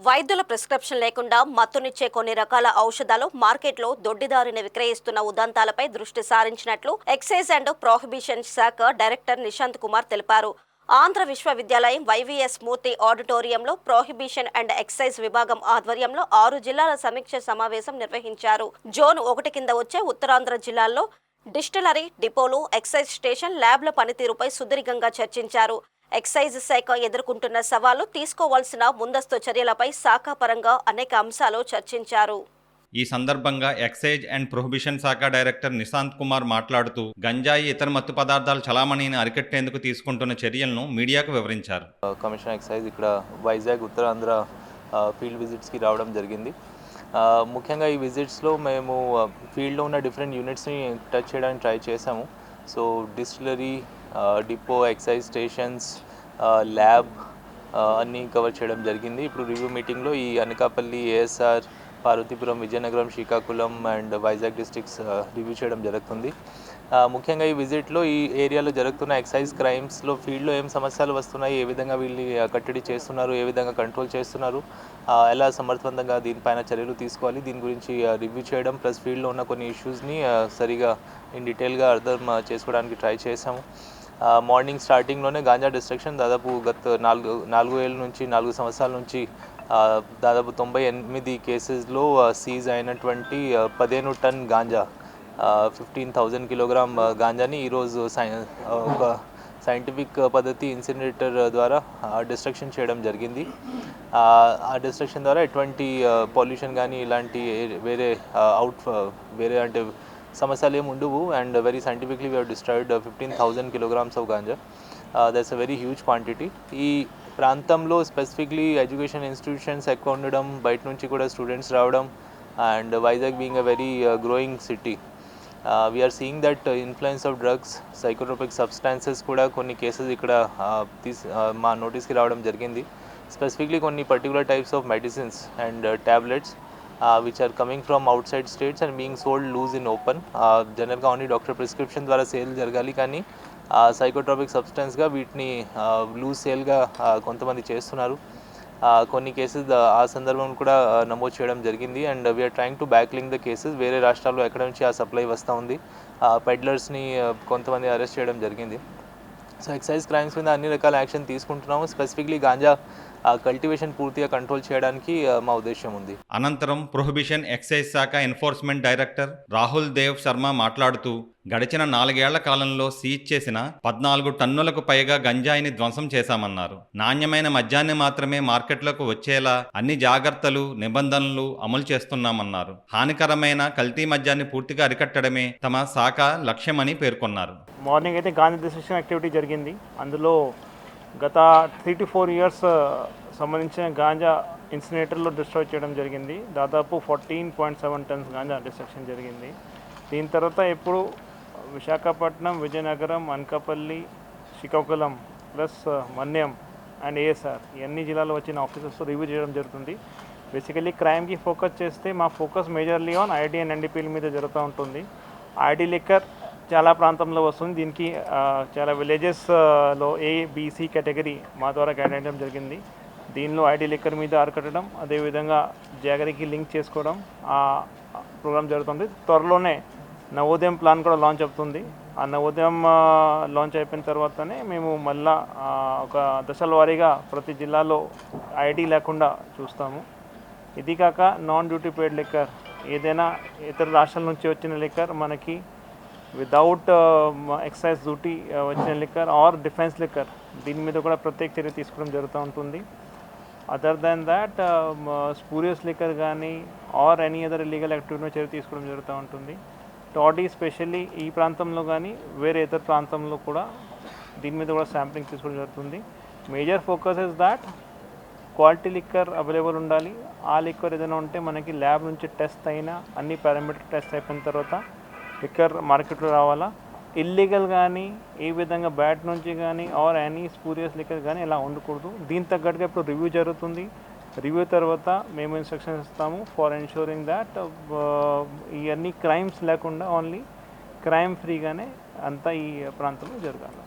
వైద్యుల ప్రిస్క్రిప్షన్ లేకుండా మత్తునిచ్చే కొన్ని రకాల ఔషధాలు మార్కెట్లో దొడ్డిదారిన విక్రయిస్తున్న ఉదంతాలపై దృష్టి సారించినట్లు ఎక్సైజ్ అండ్ ప్రొహిబిషన్ శాఖ డైరెక్టర్ నిశాంత్ కుమార్ తెలిపారు. ఆంధ్ర విశ్వవిద్యాలయం వైవీఎస్ మూర్తి ఆడిటోరియంలో ప్రొహిబిషన్ అండ్ ఎక్సైజ్ విభాగం ఆధ్వర్యంలో 6 జిల్లాల సమీక్ష సమావేశం నిర్వహించారు. జోన్ 1 కింద వచ్చే ఉత్తరాంధ్ర జిల్లాల్లో డిస్టిలరీ, డిపోలు, ఎక్సైజ్ స్టేషన్, ల్యాబ్ల పనితీరుపై సుదీర్ఘంగా చర్చించారు. ఎక్సైజ్ శాఖ ఎదుర్కొంటున్న సవాళ్లు, తీసుకోవాల్సిన ముందస్తు చర్యలపై శాఖాపరంగా అనేక అంశాలు చర్చించారు. ఈ సందర్భంగా ఎక్సైజ్ అండ్ ప్రొహిబిషన్ శాఖ డైరెక్టర్ నిశాంత్ కుమార్ మాట్లాడుతూ గంజాయి, ఇతర మత్తు పదార్థాల చలామణిని అరికట్టేందుకు తీసుకుంటున్న చర్యలను మీడియాకు వివరించారు. కమిషనర్ ఎక్సైజ్ ఇక్కడ వైజాగ్, ఉత్తరాంధ్ర ఫీల్డ్ విజిట్స్కి రావడం జరిగింది. ముఖ్యంగా ఈ విజిట్స్లో మేము ఫీల్డ్లో ఉన్న డిఫరెంట్ యూనిట్స్ని టచ్ చేయడానికి ట్రై చేసాము. So distillery, depot, excise stations, lab అన్నీ కవర్ చేయడం జరిగింది. ఇప్పుడు రివ్యూ మీటింగ్లో ఈ Anakapalli, ASR, Parvathipuram, Vizianagaram, Srikakulam and Vizag districts review చేయడం జరుగుతుంది. ముఖ్యంగా ఈ విజిట్లో ఈ ఏరియాలో జరుగుతున్న ఎక్సైజ్ క్రైమ్స్లో ఫీల్డ్లో ఏం సమస్యలు వస్తున్నాయి, ఏ విధంగా వీళ్ళు కట్టడి చేస్తున్నారు, ఏ విధంగా కంట్రోల్ చేస్తున్నారు, ఎలా సమర్థవంతంగా దీనిపైన చర్యలు తీసుకోవాలి, దీని గురించి రివ్యూ చేయడం, ప్లస్ ఫీల్డ్లో ఉన్న కొన్ని ఇష్యూస్ని సరిగా ఇన్ డీటెయిల్గా అర్థం చేసుకోవడానికి ట్రై చేసాము. మార్నింగ్ స్టార్టింగ్లోనే గాంజా డిస్ట్రక్షన్ దాదాపు గత 4 సంవత్సరాల నుంచి దాదాపు 98 కేసెస్లో సీజ్ అయినటువంటి 15 టన్ గాంజా, 15,000 కిలోగ్రామ్ గాంజాని ఈరోజు ఒక సైంటిఫిక్ పద్ధతి ఇన్సినరేటర్ ద్వారా డిస్ట్రక్షన్ చేయడం జరిగింది. ఆ డిస్ట్రక్షన్ ద్వారా ఎటువంటి పొల్యూషన్ కానీ ఇలాంటి వేరే అంటే సమస్యలు ఏమి ఉండవు. And very scientifically we have destroyed 15,000 kilograms of ganja. That's a very huge quantity. ఈ ప్రాంతంలో స్పెసిఫిక్లీ ఎడ్యుకేషన్ ఇన్స్టిట్యూషన్స్ ఎక్కువ ఉండడం, బయట నుంచి కూడా స్టూడెంట్స్ రావడం, and Vizag being a very growing city, we're seeing that influence of drugs, psychotropic substances కూడా కొన్ని కేసెస్ ఇక్కడ మా నోటీస్కి రావడం జరిగింది. స్పెసిఫిక్లీ కొన్ని particular types of medicines and tablets which are coming from outside states and being sold loose in open. జనరల్గా only doctor prescription ద్వారా sale జరగాలి, కానీ సైకోట్రోపిక్ సబ్స్టెన్స్గా వీటిని లూజ్ సేల్గా కొంతమంది చేస్తున్నారు. కొన్ని కేసెస్ ఆ సందర్భం కూడా నమోదు చేయడం జరిగింది. And we're trying to back link the cases. వేరే రాష్ట్రాల్లో ఎక్కడ నుంచి ఆ సప్లై వస్తూ ఉంది, పెడ్లర్స్ని కొంతమంది అరెస్ట్ చేయడం జరిగింది. సో ఎక్సైజ్ క్రైమ్స్ మీద అన్ని రకాల యాక్షన్ తీసుకుంటున్నాము. స్పెసిఫిక్లీ గాంజా కల్టివేషన్ పూర్తిగా కంట్రోల్ చేయడానికి మా ఉద్దేశం ఉంది. అనంతరం ప్రొహిబిషన్ ఎక్సైజ్ శాఖ ఎన్ఫోర్స్మెంట్ డైరెక్టర్ రాహుల్ దేవ్ శర్మ మాట్లాడుతూ గడిచిన 4 ఏళ్ల కాలంలో సీజ్ చేసిన 14 టన్నులకు పైగా గంజాయిని ధ్వంసం చేశామన్నారు. నాణ్యమైన మద్యాన్ని మాత్రమే మార్కెట్లోకి వచ్చేలా అన్ని జాగ్రత్తలు, నిబంధనలు అమలు చేస్తున్నామన్నారు. హానికరమైన కల్తీ మద్యాన్ని పూర్తిగా అరికట్టడమే తమ శాఖ లక్ష్యమని పేర్కొన్నారు. మార్నింగ్ అయితే గాంజా డిస్ట్రక్షన్ యాక్టివిటీ జరిగింది. అందులో గత 3 to 4 years సంబంధించిన గాంజా ఇన్సినేటర్లో డిస్ట్రాయ్ చేయడం జరిగింది. దాదాపు 14.7 tons గాంజా డిస్ట్రక్షన్ జరిగింది. దీని తర్వాత ఇప్పుడు Visakhapatnam, Vizianagaram, Anakapalli, Srikakulam plus Manyam and ASR అన్ని జిల్లాలో వచ్చిన ఆఫీసర్స్తో రివ్యూ చేయడం జరుగుతుంది. బేసికలీ క్రైమ్కి ఫోకస్ చేస్తే మా focus majorly on ID and ఎన్డీపీల మీద జరుగుతూ ఉంటుంది. ఐడి లిక్కర్ చాలా ప్రాంతంలో వస్తుంది. దీనికి చాలా విలేజెస్లో A-B-C కేటగిరీ మా ద్వారా కేటాయించడం జరిగింది. దీనిలో ఐడి లిక్కర్ మీద అరికట్టడం, అదేవిధంగా జాగరికి లింక్ చేసుకోవడం ఆ ప్రోగ్రామ్ జరుగుతుంది. త్వరలోనే నవోదయం ప్లాన్ కూడా లాంచ్ అవుతుంది. ఆ నవోదయం లాంచ్ అయిపోయిన తర్వాతనే మేము మళ్ళా ఒక దశల వారీగా ప్రతి జిల్లాలో ఐడి లేకుండా చూస్తాము. ఇది కాక నాన్ డ్యూటీ పెయిడ్ లిక్కర్, ఏదైనా ఇతర రాష్ట్రాల నుంచి వచ్చిన లిక్కర్ మనకి వితౌట్ ఎక్సైజ్ డ్యూటీ వచ్చిన లిక్కర్ ఆర్ డిఫెన్స్ లిక్కర్, దీని మీద కూడా ప్రత్యేక చర్య తీసుకోవడం జరుగుతూ ఉంటుంది. Other than that spurious liquor కానీ or any other illegal activity మీద చర్య తీసుకోవడం జరుగుతూ ఉంటుంది. టాడీ స్పెషల్లీ ఈ ప్రాంతంలో కానీ వేరే ఇతర ప్రాంతంలో కూడా దీని మీద కూడా శాంప్లింగ్ తీసుకోవడం జరుగుతుంది. Major focus is that quality liquor available ఉండాలి. ఆ లిక్కర్ ఏదైనా ఉంటే మనకి ల్యాబ్ నుంచి టెస్ట్ అయినా అన్ని పారామీటర్ టెస్ట్ అయిపోయిన తర్వాత లిక్కర్ మార్కెట్లో రావాలా. ఇల్లీగల్ కానీ ఏ విధంగా బ్యాట్ నుంచి కానీ ఆర్ ఎనీ స్పూరియస్ లిక్కర్ కానీ ఇలా ఉండకూడదు. దీని తగ్గట్టుగా ఇప్పుడు రివ్యూ జరుగుతుంది. రివ్యూ తర్వాత మేము ఇన్స్ట్రక్షన్స్ ఇస్తాము ఫర్ ఎన్షూరింగ్ దాట్ ఇవన్నీ క్రైమ్స్ లేకుండా ఓన్లీ క్రైమ్ ఫ్రీగానే అంతా ఈ ప్రాంతంలో జరగాలి.